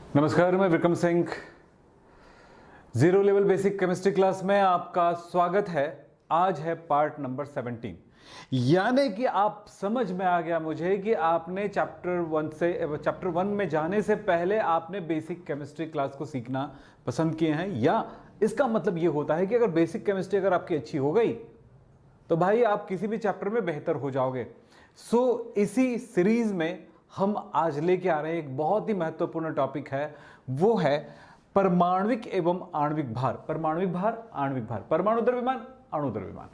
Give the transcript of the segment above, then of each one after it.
नमस्कार, मैं Vikram Singh. Zero level basic chemistry class में आपका स्वागत है। आज है पार्ट नंबर 17, यानी कि आप समझ में आ गया मुझे कि आपने चैप्टर 1 में जाने से पहले आपने बेसिक केमिस्ट्री क्लास को सीखना पसंद किए हैं। या इसका मतलब ये होता है कि अगर बेसिक केमिस्ट्री अगर आपकी अच्छी हो गई तो भाई आप किसी भी चैप्टर में बेहतर हो जाओगे। इसी सीरीज में हम आज लेके आ रहे हैं एक बहुत ही महत्वपूर्ण टॉपिक है, वो है परमाणविक एवं आणविक भार। परमाणविक भार, आणविक भार, परमाणु द्रव्यमान, अणु द्रव्यमान।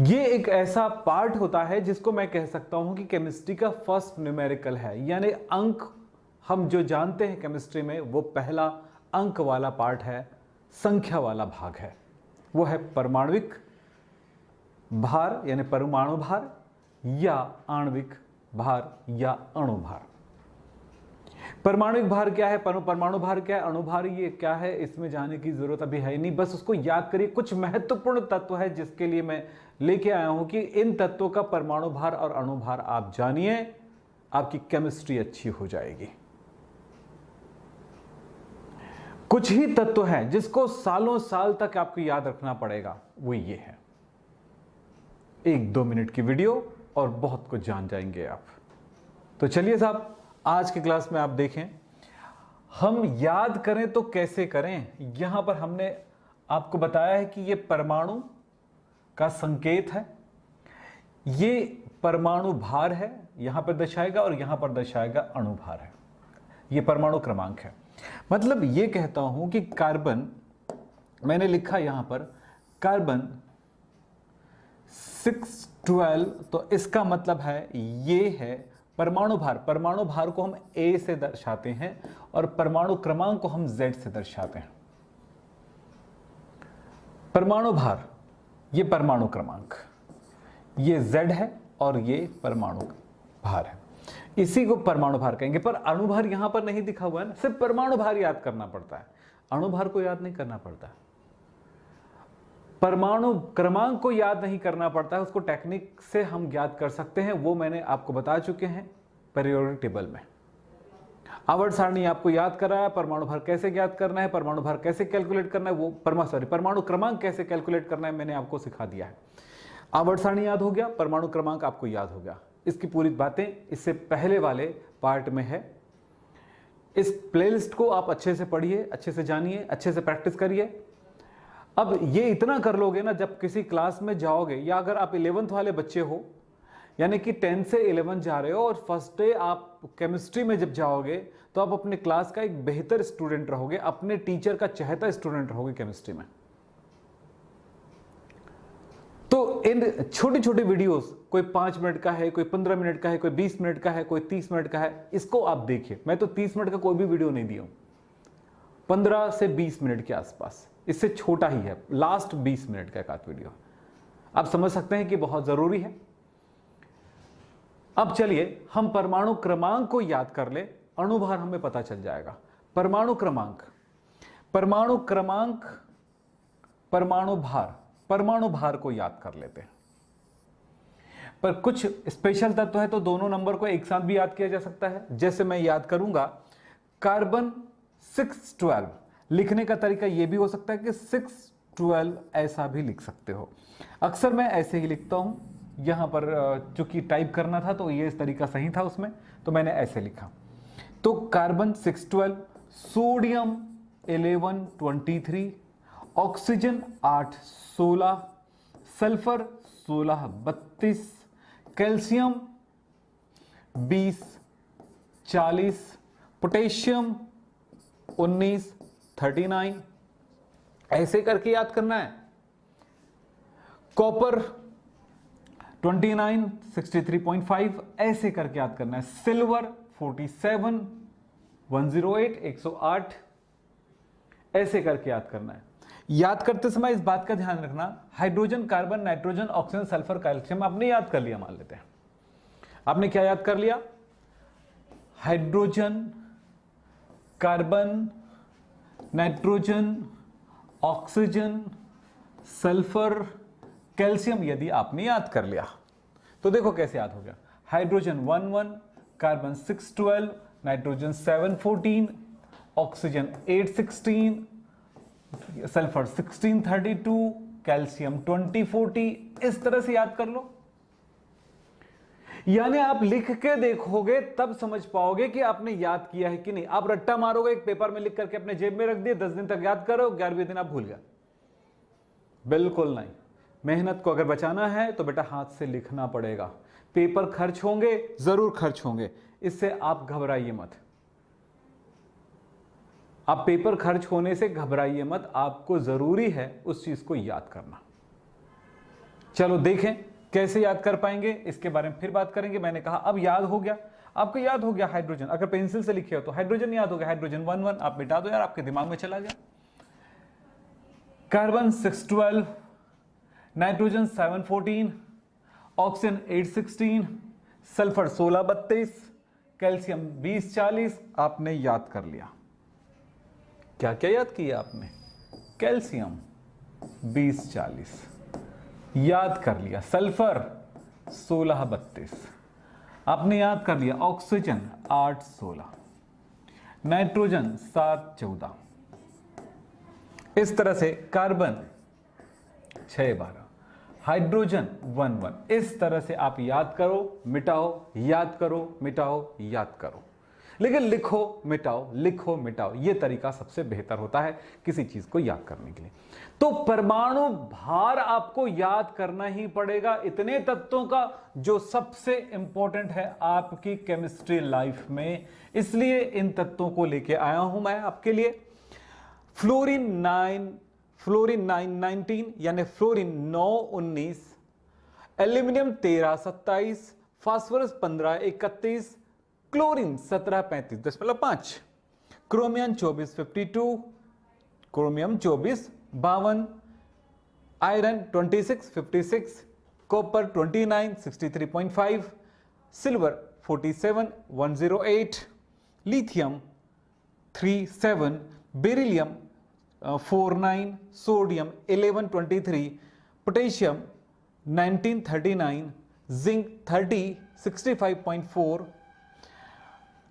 ये एक ऐसा पार्ट होता है जिसको मैं कह सकता हूं कि केमिस्ट्री का फर्स्ट न्यूमेरिकल है, यानी अंक हम जो जानते हैं केमिस्ट्री में वो पहला अंक वाला पार्ट है, संख्या वाला भाग है। वो है परमाणविक भार यानी परमाणु भार या आणविक भार या अणु भार। परमाणुविक भार क्या है, परमाणु भार क्या है, अणु भार ये क्या है, इसमें जाने की जरूरत अभी है नहीं। बस उसको याद करिए। कुछ महत्वपूर्ण तत्व है जिसके लिए मैं लेके आया हूं कि इन तत्वों का परमाणु भार और अणु भार आप जानिए, आपकी केमिस्ट्री अच्छी हो जाएगी। कुछ ही तत्व हैं जिसको सालों साल तक आपको याद रखना पड़ेगा, वो ये है। 1-2 मिनट की वीडियो और बहुत कुछ जान जाएंगे आप। तो चलिए साहब, आज की क्लास में आप देखें, हम याद करें तो कैसे करें। यहां पर हमने आपको बताया है कि ये परमाणु का संकेत है, ये परमाणु भार है, यहां पर दर्शाएगा, और यहां पर दर्शाएगा अणु भार है। ये परमाणु क्रमांक है। मतलब ये कहता हूं कि कार्बन, मैंने लिखा यहां पर कार्बन 612, तो इसका मतलब है ये है परमाणु भार। परमाणु भार को हम A से दर्शाते हैं और परमाणु क्रमांक को हम Z से दर्शाते हैं। परमाणु भार, ये परमाणु क्रमांक, ये Z है और ये परमाणु भार है। इसी को परमाणु भार कहेंगे। पर अणु भार यहां पर नहीं दिखा हुआ है ना, सिर्फ परमाणु भार याद करना पड़ता है, अणु भार को याद नहीं करना पड़ता। परमाणु क्रमांक को याद नहीं करना पड़ता है, उसको टेक्निक से हम याद कर सकते हैं, वो मैंने आपको बता चुके हैं पीरियोडिक टेबल में। आवर्त सारणी आपको याद कराया, परमाणु भार कैसे याद करना है, परमाणु भार कैसे कैलकुलेट करना है, वो परमाणु क्रमांक कैसे कैलकुलेट करना है मैंने आपको सिखा दिया है। आवर्त सारणी याद हो गया, परमाणु क्रमांक आपको याद हो गया। इसकी पूरी बातें इससे पहले वाले पार्ट में है। इस प्लेलिस्ट को आप अच्छे से पढ़िए, अच्छे से जानिए, अच्छे से प्रैक्टिस करिए। अब ये इतना कर लोगे ना, जब किसी क्लास में जाओगे, या अगर आप 11th वाले बच्चे हो, यानी कि 10 से 11 जा रहे हो और फर्स्ट डे आप केमिस्ट्री में जब जाओगे, तो आप अपने क्लास का एक बेहतर स्टूडेंट रहोगे, अपने टीचर का चहेता स्टूडेंट रहोगे केमिस्ट्री में। तो इन छोटी छोटी वीडियोस, कोई 5 मिनट का है, कोई 15 मिनट का है, कोई 20 मिनट का है, कोई 30 मिनट का है, इसको आप देखिए। मैं तो 30 मिनट का कोई भी वीडियो नहीं दिया हूं, 15 से 20 मिनट के आसपास, इससे छोटा ही है, लास्ट 20 मिनट का एक आध वीडियो। आप समझ सकते हैं कि बहुत जरूरी है। अब चलिए हम परमाणु क्रमांक को याद कर ले, अणु भार हमें पता चल जाएगा। परमाणु क्रमांक, परमाणु क्रमांक, परमाणु भार, परमाणु भार को याद कर लेते हैं। पर कुछ स्पेशल तत्व है तो दोनों नंबर को एक साथ भी याद किया जा सकता है। जैसे मैं याद करूंगा कार्बन 612, लिखने का तरीका यह भी हो सकता है कि 612 ऐसा भी लिख सकते हो। अक्सर मैं ऐसे ही लिखता हूं, यहां पर चूंकि टाइप करना था तो ये इस तरीका सही था उसमें, तो मैंने ऐसे लिखा। तो carbon 612, sodium 1123, oxygen 816, sulphur 1632, calcium 2040, potassium 1939, ऐसे करके याद करना है। कॉपर 29 63.5, ऐसे करके याद करना है। सिल्वर 47 108 108, ऐसे करके याद करना है। याद करते समय इस बात का ध्यान रखना, hydrogen, carbon, nitrogen, oxygen, sulphur, calcium आपने याद कर लिया, मान लेते हैं आपने क्या याद कर लिया, hydrogen, carbon, nitrogen, oxygen, sulphur, calcium यदि आपने याद कर लिया तो देखो कैसे याद हो गया। Hydrogen 11, carbon 612, nitrogen 714, oxygen 816, sulphur 1632, calcium 2040। इस तरह से याद कर लो। यानी आप लिख के देखोगे तब समझ पाओगे कि आपने याद किया है कि नहीं। आप रट्टा मारोगे, एक पेपर में लिख करके अपने जेब में रख दिए, 10 दिन तक याद करो, 11वें दिन आप भूल गए। बिल्कुल नहीं। मेहनत को अगर बचाना है तो बेटा हाथ से लिखना पड़ेगा। पेपर खर्च होंगे, जरूर खर्च होंगे, इससे आप घबराइए मत। आप पेपर खर्च होने से घबराइए मत, आपको जरूरी है उस चीज को याद करना। चलो देखें कैसे याद कर पाएंगे, इसके बारे में फिर बात करेंगे। मैंने कहा अब याद हो गया, आपको याद हो गया हाइड्रोजन। अगर पेंसिल से लिखे हो तो हाइड्रोजन याद हो गया, हाइड्रोजन 11 आप मिटा दो यार, आपके दिमाग में चला गया। Carbon 612, nitrogen 714, oxygen 816, sulphur 1632, calcium 2040 आपने याद कर लिया। क्या क्या याद किया आपने? कैल्शियम 2040 याद कर लिया, सल्फर 1632 आपने याद कर लिया, ऑक्सीजन 816, नाइट्रोजन 714, इस तरह से कार्बन 612, हाइड्रोजन 11। इस तरह से आप याद करो, मिटाओ, याद करो, मिटाओ, याद करो। लेकिन लिखो मिटाओ, लिखो मिटाओ, यह तरीका सबसे बेहतर होता है किसी चीज को याद करने के लिए। तो परमाणु भार आपको याद करना ही पड़ेगा, इतने तत्वों का जो सबसे इंपॉर्टेंट है आपकी केमिस्ट्री लाइफ में। इसलिए इन तत्वों को लेके आया हूं मैं आपके लिए। फ्लोरीन 919 यानी fluorine 919, aluminium 1327, phosphorus 1531, chlorine 1735.5, chromium 2452, chromium 2452, iron 2656, copper 2963.5, silver 47108, lithium 37, beryllium 49, sodium 1123, potassium 1939, zinc 65.4,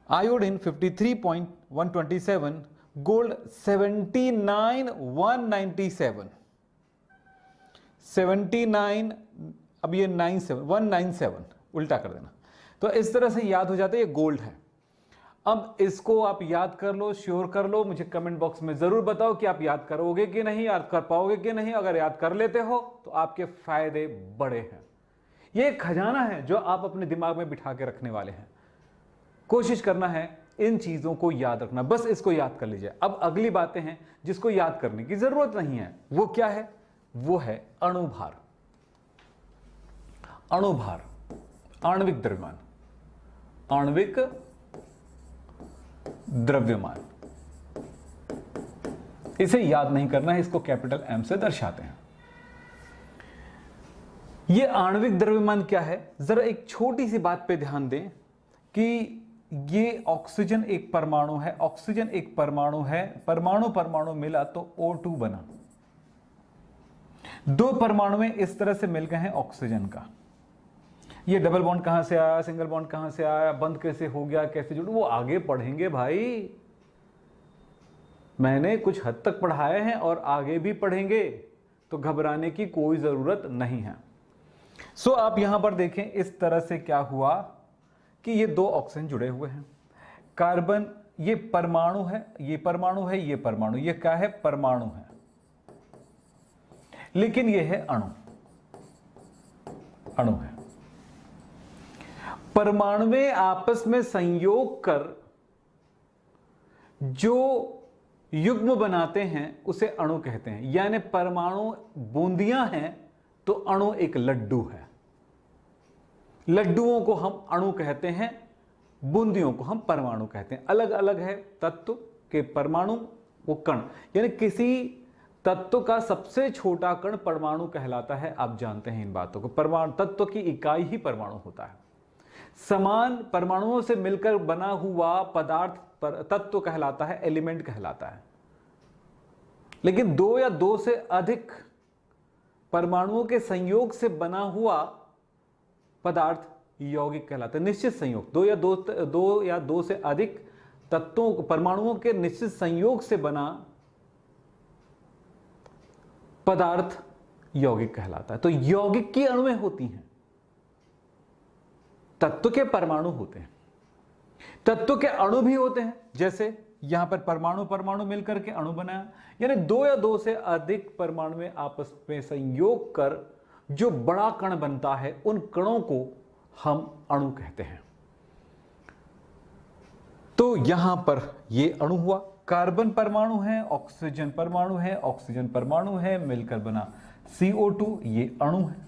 iodine 53.127, gold 79,197, 79, अब ये 197 उल्टा कर देना। तो इस तरह से याद हो जाता है, ये गोल्ड है। अब इसको आप याद कर लो, श्योर कर लो। मुझे कमेंट बॉक्स में जरूर बताओ कि आप याद करोगे कि नहीं, याद कर पाओगे कि नहीं। अगर याद कर लेते हो तो आपके फायदे बड़े हैं। ये एक खजाना है जो आप अपने दिमाग में बिठा के रखने वाले हैं। कोशिश करना है इन चीजों को याद रखना, बस इसको याद कर लीजिए। अब अगली बातें हैं जिसको याद करने की जरूरत नहीं है। वो क्या है? वो है अणुभार। अणुभार, आणविक द्रव्यमान, आणविक द्रव्यमान, इसे याद नहीं करना है, इसको कैपिटल एम से दर्शाते हैं। यह आणविक द्रव्यमान क्या है? जरा एक छोटी सी बात पे ध्यान दें कि ये ऑक्सीजन एक परमाणु है, ऑक्सीजन एक परमाणु है, परमाणु परमाणु मिला तो O2 बना। दो परमाणु में इस तरह से मिल गए हैं ऑक्सीजन का। ये डबल बॉन्ड कहां से आया, सिंगल बॉन्ड कहां से आया, बंद कैसे हो गया, कैसे जुड़, वो आगे पढ़ेंगे भाई। मैंने कुछ हद तक पढ़ाए हैं और आगे भी पढ़ेंगे, तो घबराने की कोई जरूरत नहीं है। सो आप यहां पर देखें, इस तरह से क्या हुआ कि ये दो ऑक्सीजन जुड़े हुए हैं। कार्बन, ये परमाणु है, ये परमाणु है, ये परमाणु, ये क्या है? परमाणु है, लेकिन ये है अणु, अणु है। परमाणुएं आपस में संयोग कर जो युग्म बनाते हैं उसे अणु कहते हैं। यानी परमाणु बूंदियां हैं तो अणु एक लड्डू है। लड्डुओं को हम अणु कहते हैं, बूंदियों को हम परमाणु कहते हैं। अलग अलग है तत्व के परमाणु, वो कण। यानी किसी तत्व का सबसे छोटा कण परमाणु कहलाता है। आप जानते हैं इन बातों को। परमाणु तत्व की इकाई ही परमाणु होता है। समान परमाणुओं से मिलकर बना हुआ पदार्थ तत्व कहलाता है, एलिमेंट कहलाता है। लेकिन दो या दो से अधिक परमाणुओं के संयोग से बना हुआ पदार्थ यौगिक कहलाता है। निश्चित संयोग, दो या दो से अधिक तत्वों परमाणुओं के निश्चित संयोग से बना पदार्थ यौगिक कहलाता है। तो यौगिक की अणुएं होती हैं, तत्व के परमाणु होते हैं, तत्व के अणु भी होते हैं। जैसे यहां पर परमाणु परमाणु मिलकर के अणु बनाया, यानी दो या दो से अधिक परमाणु में आपस में संयोग कर जो बड़ा कण बनता है, उन कणों को हम अणु कहते हैं। तो यहां पर ये अणु हुआ, कार्बन परमाणु है, ऑक्सीजन परमाणु है, ऑक्सीजन परमाणु है, मिलकर बना CO2, ये अणु है,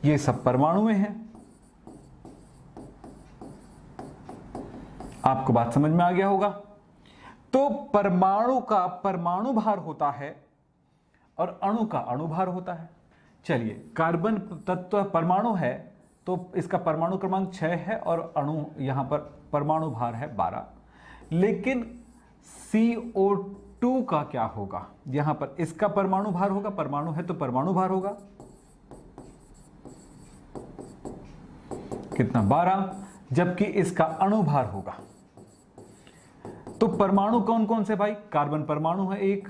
ये सब परमाणु में है। आपको बात समझ में आ गया होगा। तो परमाणु का परमाणु भार होता है और अणु का अणु भार होता है। चलिए, कार्बन तत्व परमाणु है तो इसका परमाणु क्रमांक 6 है और अणु यहां पर परमाणु भार है 12। लेकिन CO2 का क्या होगा? यहां पर इसका परमाणु भार होगा, परमाणु है तो परमाणु भार होगा कितना? 12, जबकि इसका अणु भार होगा। तो परमाणु कौन कौन से भाई? कार्बन परमाणु है 1,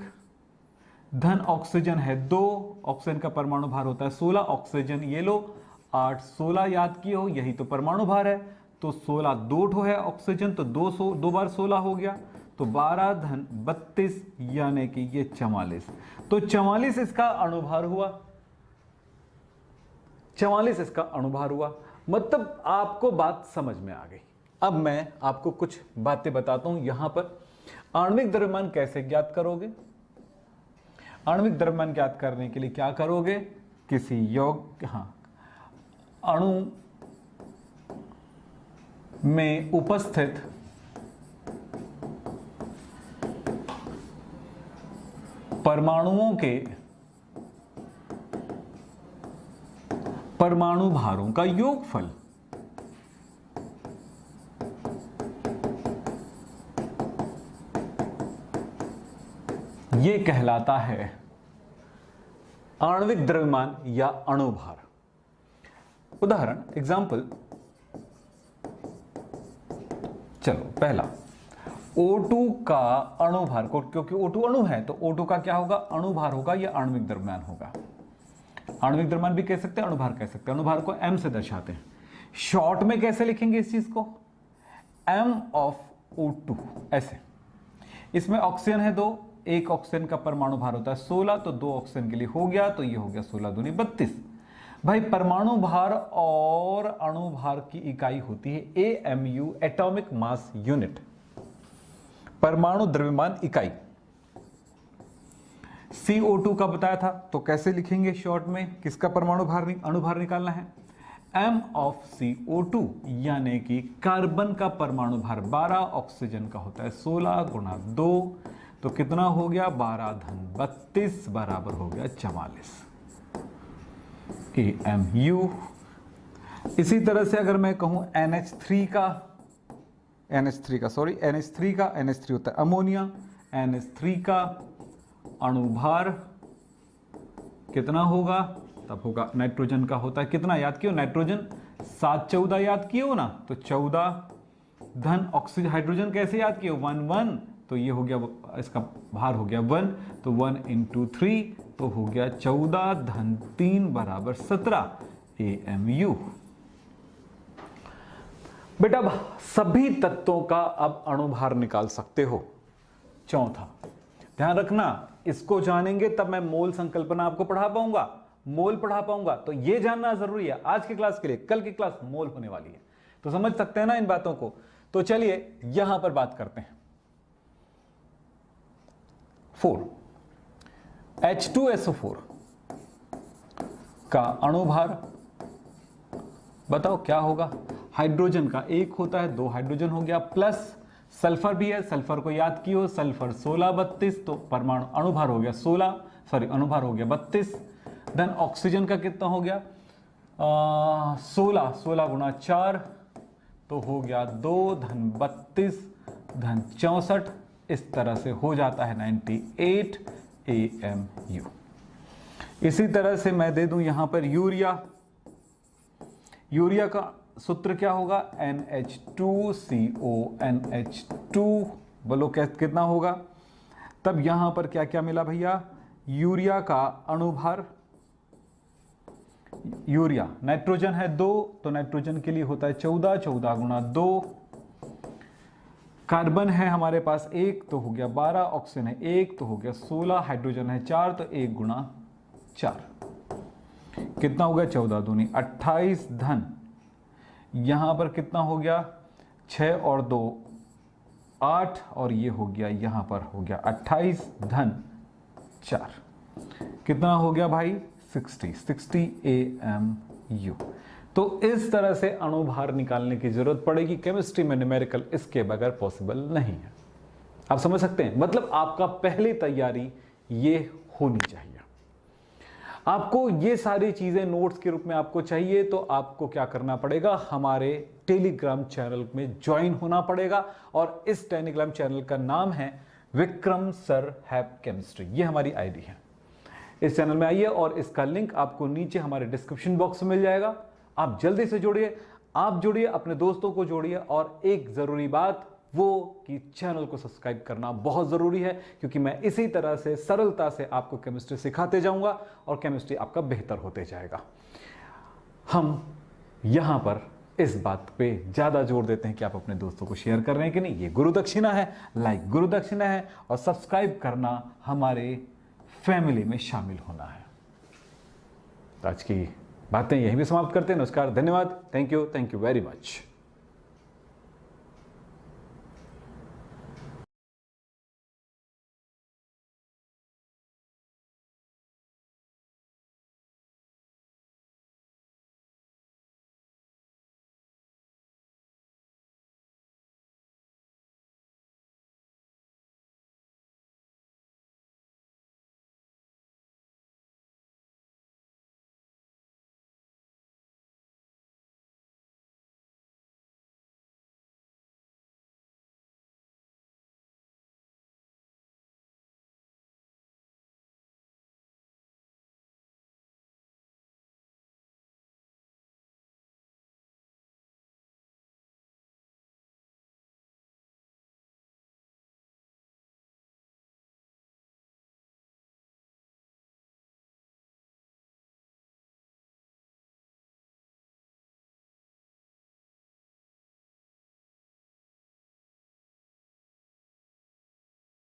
धन ऑक्सीजन है 2, ऑक्सीजन का परमाणु भार होता है 16, ऑक्सीजन ये लो 8, 16 याद किए हो, यही तो परमाणु भार है। तो 16 दो ठो है ऑक्सीजन, तो 2 बार 16 हो गया, तो 12 धन 32 यानी कि ये 44। तो 44 इसका अणुभार हुआ, 44 इसका अणुभार हुआ। मतलब आपको बात समझ में आ गई। अब मैं आपको कुछ बातें बताता हूं। यहां पर आणविक द्रव्यमान कैसे ज्ञात करोगे? आणविक द्रव्यमान ज्ञात करने के लिए क्या करोगे? किसी अणु में उपस्थित परमाणुओं के परमाणु भारों का योगफल, यह कहलाता है आणविक द्रव्यमान या अणुभार। उदाहरण, एग्जाम्पल, चलो पहला O2 का अणुभार को, क्योंकि O2 अणु है तो O2 का क्या होगा? अणुभार होगा या आणविक द्रव्यमान होगा। आणविक द्रव्यमान भी कह सकते हैं, अणुभार कह सकते हैं। अणुभार को M से दर्शाते हैं। शॉर्ट में कैसे लिखेंगे इस चीज को? M of O2 ऐसे। इसमें ऑक्सीजन है 2, एक ऑक्सीजन का परमाणु भार होता है 16, तो 2 ऑक्सीजन के लिए हो गया, तो ये हो गया 16 दूनी 32। भाई परमाणु भार और अणु भार की इकाई होती है AMU, एटॉमिक मास यूनिट, परमाणु द्रव्यमान इकाई। CO2 का बताया था, तो कैसे लिखेंगे शॉर्ट में? किसका परमाणु भार अणुभार निकालना है? M of CO2 यानी कि कार्बन का परमाणु भार 12, ऑक्सीजन का होता है 16 गुणा 2, तो कितना हो गया? 12 धन 32 बराबर हो गया 44 AMU। इसी तरह से अगर मैं कहूं NH3 का होता है अमोनिया, NH3 का अणुभार कितना होगा? तब होगा नाइट्रोजन का होता है कितना? याद कियो नाइट्रोजन 7 14 याद किए ना, तो 14 धन ऑक्सीजन, हाइड्रोजन कैसे याद किए? 1 1, तो ये हो गया, इसका भार हो गया 1, तो 1 into 3 तो हो गया 14 धन 3 बराबर 17 AMU। बेटा सभी तत्वों का अब अणुभार निकाल सकते हो। चौथा, ध्यान रखना, इसको जानेंगे तब मैं मोल संकल्पना आपको पढ़ा पाऊंगा, मोल पढ़ा पाऊंगा। तो ये जानना जरूरी है आज की क्लास के लिए। कल की क्लास मोल होने वाली है, तो समझ सकते हैं ना इन बातों को। तो चलिए यहां पर बात करते हैं। 4 H2SO4 का अणुभार बताओ क्या होगा? हाइड्रोजन का 1 होता है, 2 हाइड्रोजन हो गया, प्लस सल्फर भी है, सल्फर को याद कियो, सल्फर 16 32, तो परमाणु अणुभार हो गया 16, सॉरी अणुभार हो गया 32। देन ऑक्सीजन का कितना हो गया? 16 गुणा 4 तो हो गया 2 धन 32 धन 64, इस तरह से हो जाता है 98 AMU। इसी तरह से मैं दे दूं यहां पर यूरिया, यूरिया का सूत्र क्या होगा, NH2CO NH2, बोलो कितना होगा। तब यहां पर क्या क्या मिला भैया, यूरिया का अणुभार, यूरिया नाइट्रोजन है 2, तो नाइट्रोजन के लिए होता है 14, 14 गुणा 2। कार्बन है हमारे पास 1, तो हो गया 12, ऑक्सीजन है 1, तो हो गया 16, हाइड्रोजन है 4, तो 1 गुणा 4 कितना हो गया, 14 दूनी 28 धन, यहां पर कितना हो गया, 6 और 2 8, और ये हो गया यहां पर हो गया 28 धन 4, कितना हो गया भाई 60 AMU। तो इस तरह से अणुभार निकालने की जरूरत पड़ेगी केमिस्ट्री में, न्यूमेरिकल इसके बगैर पॉसिबल नहीं है। आप समझ सकते हैं, मतलब आपका पहली तैयारी ये होनी चाहिए। आपको ये सारी चीजें नोट्स के रूप में आपको चाहिए, तो आपको क्या करना पड़ेगा, हमारे टेलीग्राम चैनल में ज्वाइन होना पड़ेगा। और इस टेलीग्राम चैनल का नाम है विक्रम सर हैव केमिस्ट्री, ये हमारी आईडी है। इस चैनल में आइए और इसका लिंक आपको नीचे हमारे डिस्क्रिप्शन बॉक्स में मिल जाएगा। आप जल्दी से जुड़िए, आप जुड़िए, अपने दोस्तों को जोड़िए। और एक जरूरी बात वो कि चैनल को सब्सक्राइब करना बहुत जरूरी है, क्योंकि मैं इसी तरह से सरलता से आपको केमिस्ट्री सिखाते जाऊंगा और केमिस्ट्री आपका बेहतर होते जाएगा। हम यहां पर इस बात पे ज्यादा जोर देते हैं कि आप अपने दोस्तों को शेयर कर रहे हैं कि नहीं। ये गुरु दक्षिणा है, लाइक गुरु दक्षिणा है, और सब्सक्राइब करना हमारे फैमिली में शामिल होना है। आज की बातें यहीं भी समाप्त करते हैं। नमस्कार, धन्यवाद, थैंक यू वेरी मच।